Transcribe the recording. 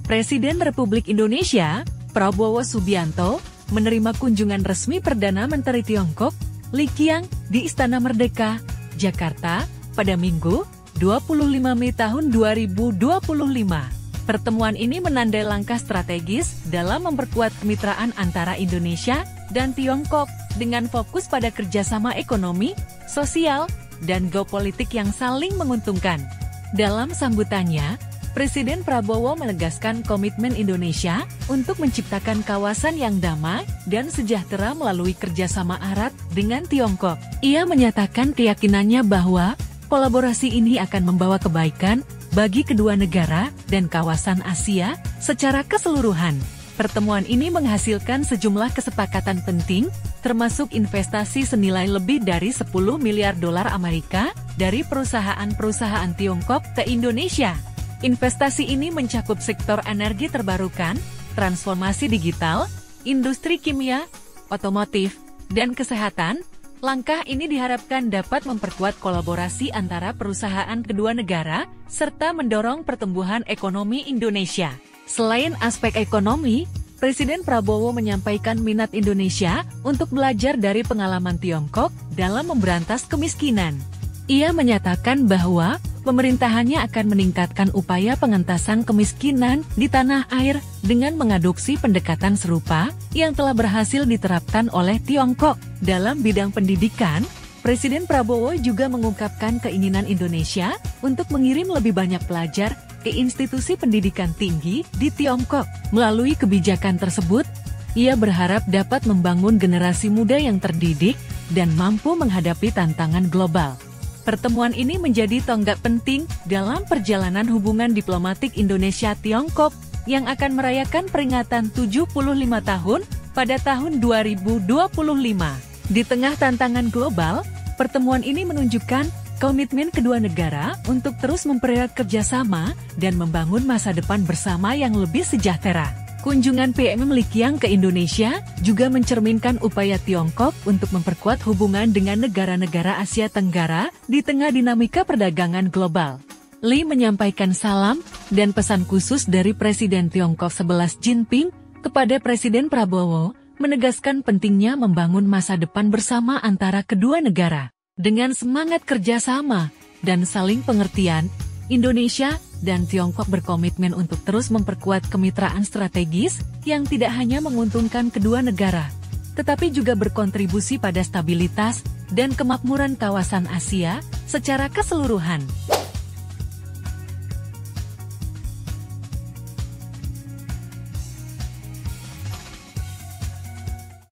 Presiden Republik Indonesia, Prabowo Subianto, menerima kunjungan resmi Perdana Menteri Tiongkok, Li Qiang, di Istana Merdeka, Jakarta, pada Minggu, 25 Mei tahun 2025. Pertemuan ini menandai langkah strategis dalam memperkuat kemitraan antara Indonesia dan Tiongkok dengan fokus pada kerjasama ekonomi, sosial, dan geopolitik yang saling menguntungkan. Dalam sambutannya, Presiden Prabowo menegaskan komitmen Indonesia untuk menciptakan kawasan yang damai dan sejahtera melalui kerjasama erat dengan Tiongkok. Ia menyatakan keyakinannya bahwa kolaborasi ini akan membawa kebaikan bagi kedua negara dan kawasan Asia secara keseluruhan. Pertemuan ini menghasilkan sejumlah kesepakatan penting, termasuk investasi senilai lebih dari 10 miliar dolar Amerika dari perusahaan-perusahaan Tiongkok ke Indonesia. Investasi ini mencakup sektor energi terbarukan, transformasi digital, industri kimia, otomotif, dan kesehatan. Langkah ini diharapkan dapat memperkuat kolaborasi antara perusahaan kedua negara, serta mendorong pertumbuhan ekonomi Indonesia. Selain aspek ekonomi, Presiden Prabowo menyampaikan minat Indonesia untuk belajar dari pengalaman Tiongkok dalam memberantas kemiskinan. Ia menyatakan bahwa pemerintahannya akan meningkatkan upaya pengentasan kemiskinan di tanah air dengan mengadopsi pendekatan serupa yang telah berhasil diterapkan oleh Tiongkok. Dalam bidang pendidikan, Presiden Prabowo juga mengungkapkan keinginan Indonesia untuk mengirim lebih banyak pelajar ke institusi pendidikan tinggi di Tiongkok. Melalui kebijakan tersebut, ia berharap dapat membangun generasi muda yang terdidik dan mampu menghadapi tantangan global. Pertemuan ini menjadi tonggak penting dalam perjalanan hubungan diplomatik Indonesia-Tiongkok yang akan merayakan peringatan 75 tahun pada tahun 2025. Di tengah tantangan global, pertemuan ini menunjukkan komitmen kedua negara untuk terus mempererat kerjasama dan membangun masa depan bersama yang lebih sejahtera. Kunjungan PM Li Qiang ke Indonesia juga mencerminkan upaya Tiongkok untuk memperkuat hubungan dengan negara-negara Asia Tenggara di tengah dinamika perdagangan global. Li menyampaikan salam dan pesan khusus dari Presiden Tiongkok 11 Jinping kepada Presiden Prabowo, menegaskan pentingnya membangun masa depan bersama antara kedua negara. Dengan semangat kerjasama dan saling pengertian, Indonesia dan Tiongkok berkomitmen untuk terus memperkuat kemitraan strategis yang tidak hanya menguntungkan kedua negara, tetapi juga berkontribusi pada stabilitas dan kemakmuran kawasan Asia secara keseluruhan.